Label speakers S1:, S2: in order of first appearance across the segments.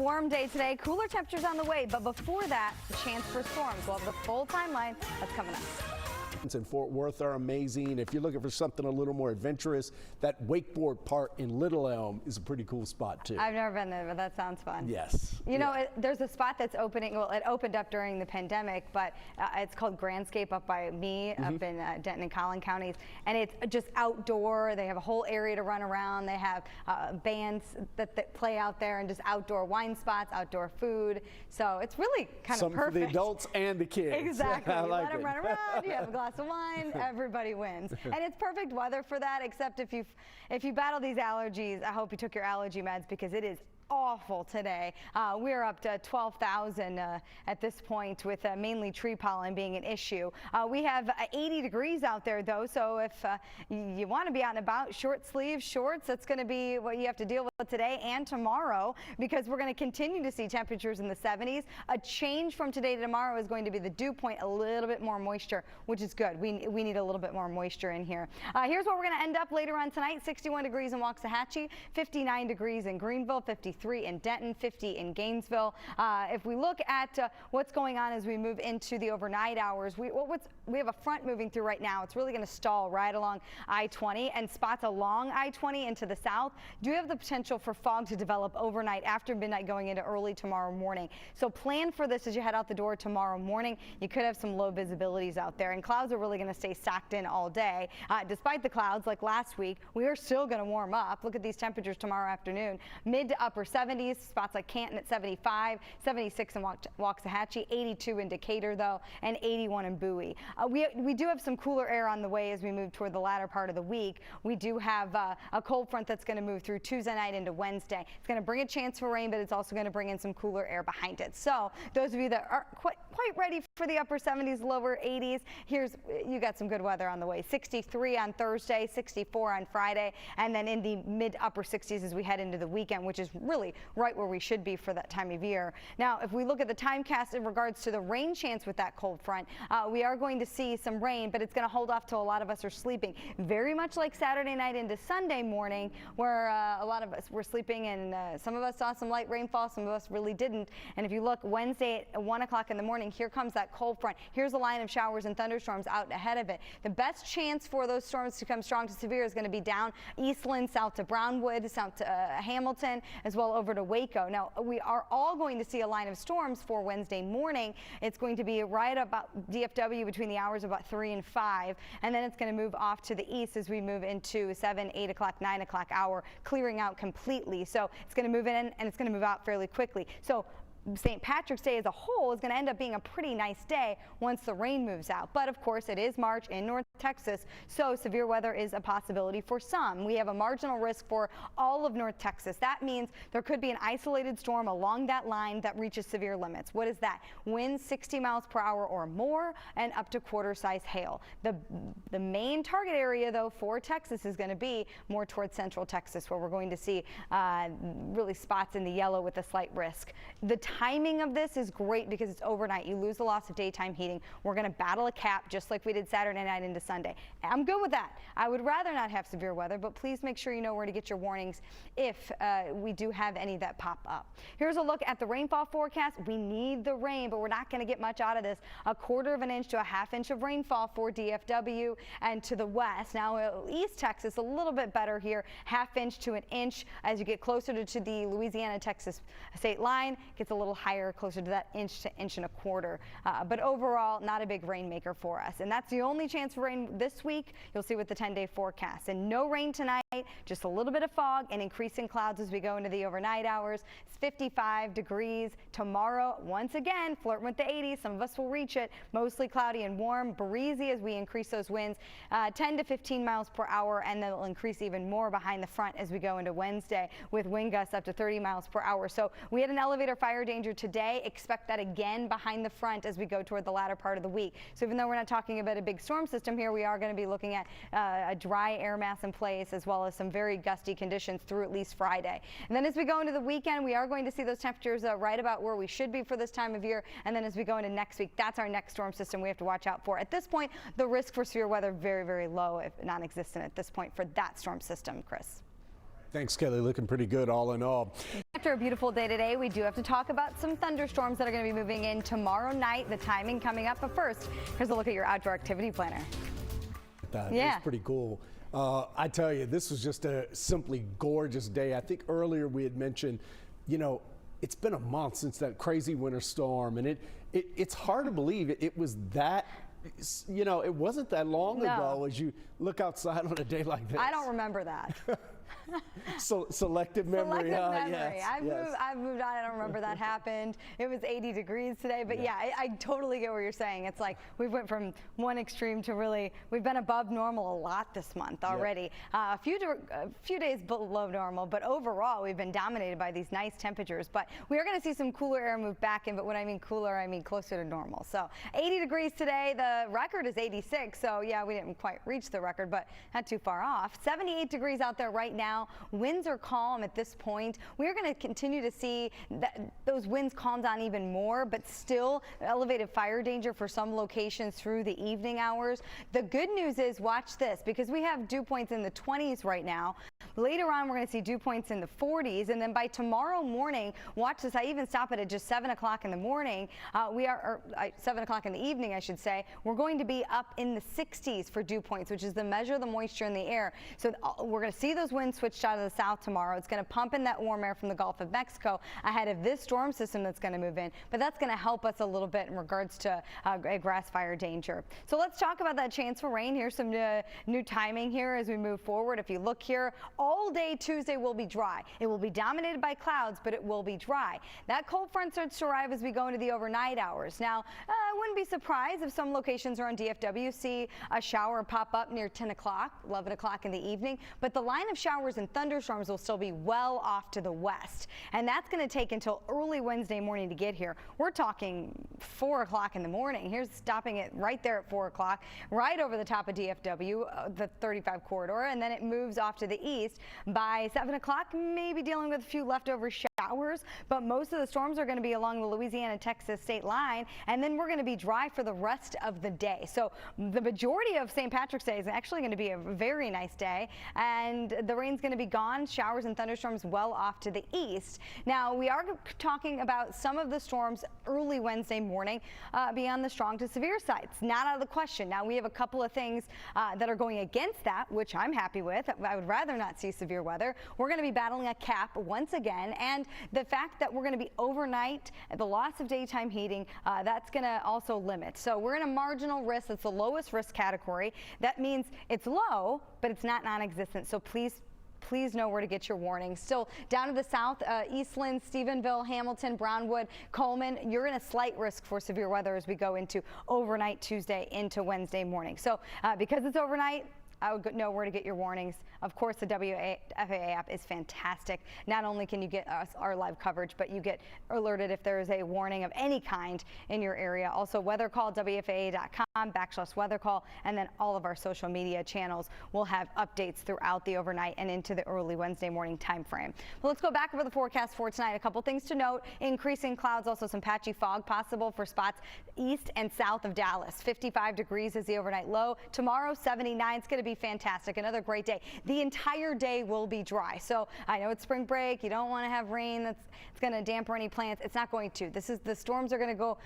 S1: warm day today. Cooler temperatures on the way, but before that, the chance for storms. We'll have the full timeline. That's coming up.
S2: In Fort Worth are amazing. If you're looking for something a little more adventurous, that wakeboard park in Little Elm is a pretty cool spot too.
S1: I've never been there, but that sounds fun.
S2: Yes.
S1: You know, there's a spot that's opening. Well, it opened up during the pandemic, but it's called Grandscape up by me, up in Denton and Collin counties, and it's just outdoor. They have a whole area to run around. They have bands that play out there, and just outdoor wine spots, outdoor food. So it's really kind of perfect.
S2: Something for the adults and the kids.
S1: Exactly.
S2: I
S1: You
S2: like
S1: let them run around. You have a glass of wine. Everybody wins, and it's perfect weather for that. Except if you battle these allergies, I hope you took your allergy meds, because it is awful today. We're up to 12,000 at this point, with mainly tree pollen being an issue. We have 80 degrees out there though, so if you want to be out and about, short sleeves, shorts, that's going to be what you have to deal with today and tomorrow, because we're going to continue to see temperatures in the 70s. A change from today to tomorrow is going to be the dew point, a little bit more moisture, which is good. We need a little bit more moisture in here. Here's where we're going to end up later on tonight. 61 degrees in Waxahachie, 59 degrees in Greenville, 53 in Denton, 50 in Gainesville. If we look at what's going on as we move into the overnight hours, we have a front moving through right now. It's really going to stall right along I-20, and spots along I-20 into the south do have the potential for fog to develop overnight after midnight going into early tomorrow morning. So plan for this as you head out the door tomorrow morning. You could have some low visibilities out there, and clouds are really going to stay stacked in all day. Despite the clouds, like last week, we are still going to warm up. Look at these temperatures tomorrow afternoon. Mid to upper 70s, spots like Canton at 75, 76 in Waxahachie, 82 in Decatur though, and 81 in Bowie. We do have some cooler air on the way as we move toward the latter part of the week. We do have a cold front that's going to move through Tuesday night into Wednesday. It's going to bring a chance for rain, but it's also going to bring in some cooler air behind it. So those of you that are quite ready for the upper 70s, lower 80s, you got some good weather on the way. 63 on Thursday, 64 on Friday, and then in the mid upper 60s as we head into the weekend, which is really right where we should be for that time of year. Now, if we look at the timecast in regards to the rain chance with that cold front, we are going to see some rain, but it's going to hold off till a lot of us are sleeping. Very much like Saturday night into Sunday morning, where a lot of us were sleeping, and some of us saw some light rainfall, some of us really didn't. And if you look Wednesday at 1 o'clock in the morning, here comes that cold front. Here's a line of showers and thunderstorms out ahead of it. The best chance for those storms to come strong to severe is going to be down Eastland, south to Brownwood, south to Hamilton, as well over to Waco. Now, we are all going to see a line of storms for Wednesday morning. It's going to be right about DFW between the hours of about 3 and 5, and then it's going to move off to the east as we move into 7, 8 o'clock, 9 o'clock hour, clearing out completely. So it's going to move in and it's going to move out fairly quickly. So St. Patrick's Day as a whole is going to end up being a pretty nice day once the rain moves out. But of course, it is March in North Texas, so severe weather is a possibility for some. We have a marginal risk for all of North Texas. That means there could be an isolated storm along that line that reaches severe limits. What is that? Winds 60 miles per hour or more, and up to quarter-size hail. The main target area, though, for Texas is going to be more towards central Texas, where we're going to see really spots in the yellow with a slight risk. The timing of this is great because it's overnight. You lose the loss of daytime heating. We're going to battle a cap just like we did Saturday night into Sunday. I'm good with that. I would rather not have severe weather, but please make sure you know where to get your warnings if we do have any that pop up. Here's a look at the rainfall forecast. We need the rain, but we're not going to get much out of this. 1/4 of an inch to a 1/2 inch of rainfall for DFW and to the west. Now, East Texas, a little bit better here, 1/2 inch to an inch. As you get closer to the Louisiana-Texas state line, gets a little higher, closer to that inch to inch and a quarter. But overall, not a big rainmaker for us. And that's the only chance for rain this week. You'll see with the 10-day forecast. And no rain tonight, just a little bit of fog and increasing clouds as we go into the overnight hours. It's 55 degrees tomorrow. Once again, flirting with the 80s. Some of us will reach it. Mostly cloudy and warm, breezy as we increase those winds, 10 to 15 miles per hour, and then it'll increase even more behind the front as we go into Wednesday with wind gusts up to 30 miles per hour. So we had an elevator fire danger today. Expect that again behind the front as we go toward the latter part of the week. So even though we're not talking about a big storm system here, we are going to be looking at a dry air mass in place, as well as some very gusty conditions through at least Friday. And then as we go into the weekend, we are going to see those temperatures right about where we should be for this time of year. And then as we go into next week, that's our next storm system we have to watch out for. At this point, the risk for severe weather very, very low, if non-existent at this point for that storm system, Chris.
S2: Thanks, Kelly. Looking pretty good all in all.
S1: After a beautiful day today, we do have to talk about some thunderstorms that are going to be moving in tomorrow night. The timing coming up. But first, here's a look at your outdoor activity planner.
S2: It's pretty cool. I tell you, this was just a simply gorgeous day. I think earlier we had mentioned, you know, it's been a month since that crazy winter storm, and it's hard to believe it was that. You know, it wasn't that long ago as you look outside on a day like this.
S1: I don't remember that.
S2: So selective memory.
S1: Selective memory.
S2: Yes,
S1: I've moved on. I don't remember that happened. It was 80 degrees today, but yeah, I totally get what you're saying. It's like we went from one extreme to really, we've been above normal a lot this month already. A few days below normal, but overall we've been dominated by these nice temperatures. But we are going to see some cooler air move back in. But when I mean cooler, I mean closer to normal. So 80 degrees today. The record is 86. So yeah, we didn't quite reach the record, but not too far off. 78 degrees out there right now. Winds are calm at this point. We're going to continue to see those winds calm down even more, but still elevated fire danger for some locations through the evening hours. The good news is, watch this, because we have dew points in the 20s right now. Later on, we're going to see dew points in the 40s, and then by tomorrow morning, watch this. I even stop it at just 7 o'clock in the morning. 7 o'clock in the evening, I should say. We're going to be up in the 60s for dew points, which is the measure of the moisture in the air. So we're going to see those winds switched out of the south tomorrow. It's going to pump in that warm air from the Gulf of Mexico ahead of this storm system that's going to move in, but that's going to help us a little bit in regards to grass fire danger. So let's talk about that chance for rain. Here's some new timing here as we move forward. If you look here, all day Tuesday will be dry. It will be dominated by clouds, but it will be dry. That cold front starts to arrive as we go into the overnight hours. Now, I wouldn't be surprised if some locations around DFW see a shower pop up near 10 o'clock, 11 o'clock in the evening, but the line of showers and thunderstorms will still be well off to the west, and that's going to take until early Wednesday morning to get here. We're talking 4 o'clock in the morning. Here's stopping it right there at 4 o'clock, right over the top of DFW, the 35 corridor, and then it moves off to the east. By 7 o'clock, maybe dealing with a few leftover showers, but most of the storms are going to be along the Louisiana-Texas state line, and then we're going to be dry for the rest of the day. So the majority of St. Patrick's Day is actually going to be a very nice day, and the rain's going to be gone. Showers and thunderstorms well off to the east. Now, we are talking about some of the storms early Wednesday morning beyond the strong to severe sides. Not out of the question. Now, we have a couple of things that are going against that, which I'm happy with. I would rather not see severe weather. We're going to be battling a cap once again, and the fact that we're going to be overnight, the loss of daytime heating, that's going to also limit. So we're in a marginal risk. It's the lowest risk category. That means it's low, but it's not non-existent. So please know where to get your warnings. Still down to the south, Eastland, Stephenville, Hamilton, Brownwood, Coleman, you're in a slight risk for severe weather as we go into overnight Tuesday into Wednesday morning. So because it's overnight, I would know where to get your warnings. Of course, the WFAA app is fantastic. Not only can you get our live coverage, but you get alerted if there is a warning of any kind in your area. Also, weather call, WFAA.com/weather call, and then all of our social media channels will have updates throughout the overnight and into the early Wednesday morning time frame. Well, let's go back over the forecast for tonight. A couple things to note: increasing clouds, also some patchy fog possible for spots east and south of Dallas. 55 degrees is the overnight low. Tomorrow, 79. It's going to be fantastic. Another great day. The entire day will be dry. So I know it's spring break. You don't want to have rain it's going to damper any plants. It's not going to. The storms are going to go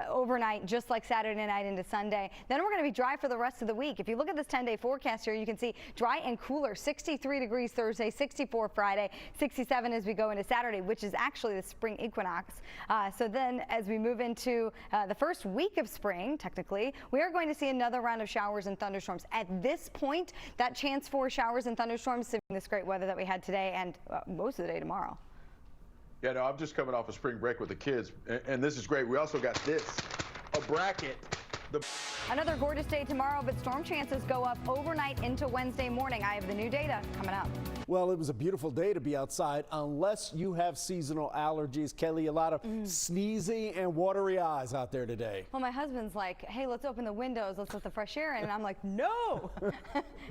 S1: overnight, just like Saturday night into Sunday. Then we're going to be dry for the rest of the week. If you look at this 10-day forecast here, you can see dry and cooler. 63 degrees Thursday, 64 Friday, 67 as we go into Saturday, which is actually the spring equinox. So then as we move into the first week of spring, technically, we are going to see another round of showers and thunderstorms. At this point, that chance for showers and thunderstorms, this great weather that we had today and most of the day tomorrow.
S3: Yeah, no, I'm just coming off of spring break with the kids, and this is great. We also got this, a bracket.
S1: Another gorgeous day tomorrow, but storm chances go up overnight into Wednesday morning. I have the new data coming up.
S2: Well, it was a beautiful day to be outside, unless you have seasonal allergies. Kelly, a lot of sneezing and watery eyes out there today.
S1: Well, my husband's like, hey, let's open the windows, let's let the fresh air in. And I'm like, no,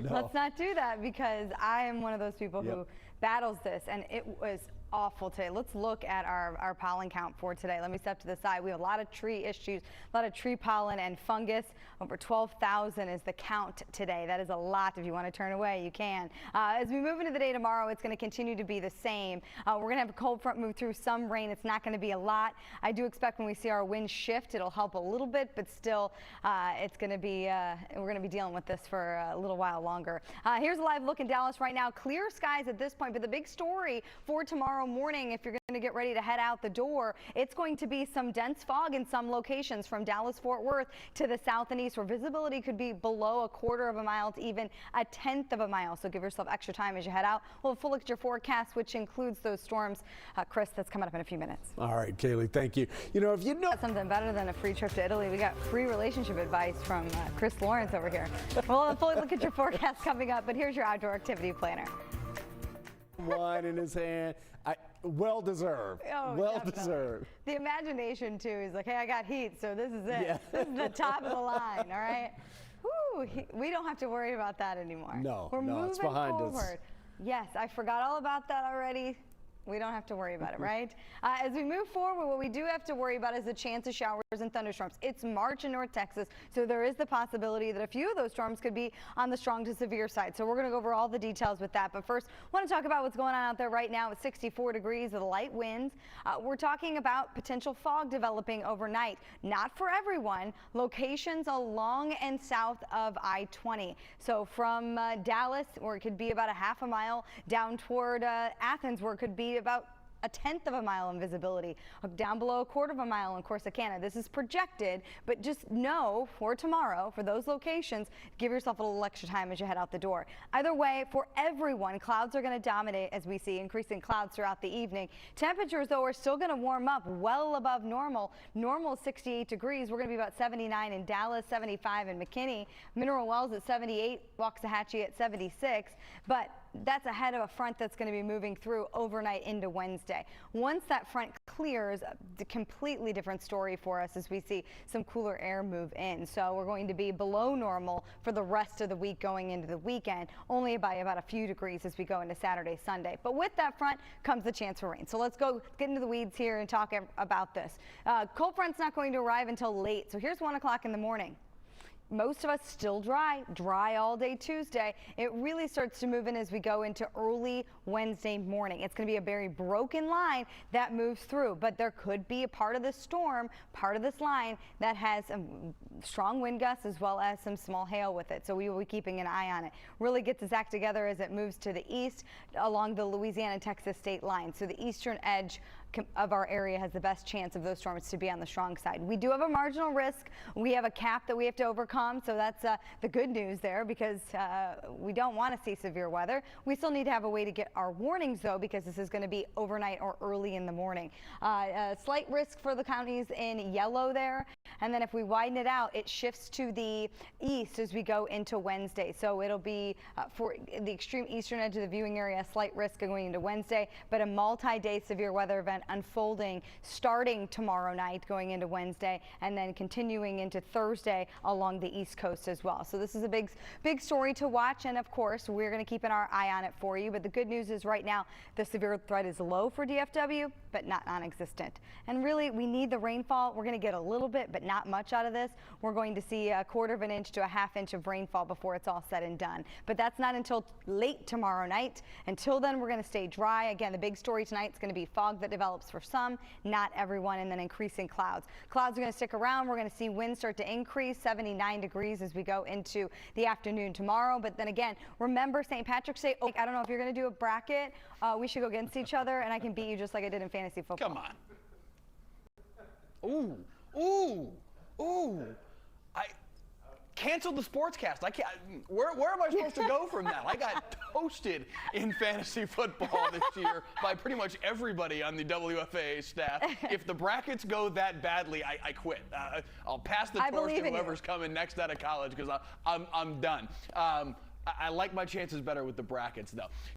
S1: let's not do that, because I am one of those people who battles this, and it was awful today. Let's look at our pollen count for today. Let me step to the side. We have a lot of tree issues, a lot of tree pollen and fungus. Over 12,000 is the count today. That is a lot. If you want to turn away, you can. As we move into the day tomorrow, it's going to continue to be the same. We're going to have a cold front move through, some rain. It's not going to be a lot. I do expect when we see our wind shift, it'll help a little bit, but still, it's going to be, we're going to be dealing with this for a little while longer. Here's a live look in Dallas right now. Clear skies at this point, but the big story for tomorrow morning, if you're going to get ready to head out the door, it's going to be some dense fog in some locations from Dallas-Fort Worth to the south and east, where visibility could be below a quarter of a mile to even a tenth of a mile. So give yourself extra time as you head out. We'll have a full look at your forecast, which includes those storms. Chris, that's coming up in a few minutes.
S2: All right, Kaylee, thank you. You know, if you know
S1: something better than a free trip to Italy, we got free relationship advice from Chris Lawrence over here. We'll have a full look at your forecast coming up, but here's your outdoor activity planner.
S2: Wine in his hand. Well deserved.
S1: Oh,
S2: well
S1: definitely.
S2: Deserved.
S1: The imagination too is like, hey, I got heat, so this is it.
S2: Yeah.
S1: This is the top of the line, all right? Whew, we don't have to worry about that anymore.
S2: No,
S1: we're moving
S2: it's behind
S1: forward.
S2: us.
S1: Yes, I forgot all about that already. We don't have to worry about it, right? As we move forward, what we do have to worry about is the chance of showers and thunderstorms. It's March in North Texas, so there is the possibility that a few of those storms could be on the strong to severe side. So we're going to go over all the details with that. But first, I want to talk about what's going on out there right now with 64 degrees with light winds. We're talking about potential fog developing overnight. Not for everyone. Locations along and south of I-20. So from Dallas, where it could be about a half a mile, down toward Athens, where it could be about a tenth of a mile in visibility, down below a quarter of a mile in Corsicana. This is projected, but just know for tomorrow, for those locations, give yourself a little extra time as you head out the door. Either way, for everyone, clouds are going to dominate as we see increasing clouds throughout the evening. Temperatures, though, are still going to warm up well above normal. Normal is 68 degrees. We're going to be about 79 in Dallas, 75 in McKinney, Mineral Wells at 78, Waxahachie at 76, but that's ahead of a front that's going to be moving through overnight into Wednesday. Once that front clears, a completely different story for us as we see some cooler air move in. So we're going to be below normal for the rest of the week going into the weekend, only by about a few degrees as we go into Saturday, Sunday. But with that front comes the chance for rain. So let's go get into the weeds here and talk about this. Cold front's not going to arrive until late. So here's 1 o'clock in the morning. Most of us still dry all day Tuesday. It really starts to move in as we go into early Wednesday morning. It's going to be a very broken line that moves through, but there could be a part of the storm, part of this line that has strong wind gusts as well as some small hail with it. So we will be keeping an eye on it. Really gets its act together as it moves to the east along the Louisiana-Texas state line. So the eastern edge of our area has the best chance of those storms to be on the strong side. We do have a marginal risk. We have a cap that we have to overcome, so that's the good news there, because we don't want to see severe weather. We still need to have a way to get our warnings, though, because this is going to be overnight or early in the morning. Slight risk for the counties in yellow there, and then if we widen it out, it shifts to the east as we go into Wednesday. So it'll be for the extreme eastern edge of the viewing area, slight risk going into Wednesday, but a multi-day severe weather event unfolding starting tomorrow night going into Wednesday and then continuing into Thursday along the East Coast as well. So this is a big story to watch, and of course we're going to keep our eye on it for you. But the good news is right now the severe threat is low for DFW, but not non-existent. And really we need the rainfall. We're going to get a little bit, but not much out of this. We're going to see a quarter of an inch to a half inch of rainfall before it's all said and done. But that's not until late tomorrow night. Until then, we're going to stay dry. Again, the big story tonight is going to be fog that develops for some, not everyone, and then increasing clouds. Clouds are going to stick around. We're going to see winds start to increase, 79 degrees as we go into the afternoon tomorrow. But then again, remember St. Patrick's Day. I don't know if you're going to do a bracket. We should go against each other, and I can beat you just like I did in fantasy football.
S4: Come on. Ooh. I canceled the sportscast. I can't. Where am I supposed to go from that? I got toasted in fantasy football this year by pretty much everybody on the WFAA staff. If the brackets go that badly, I quit. I'll pass the torch to whoever's coming next out of college because I'm done. I like my chances better with the brackets, though.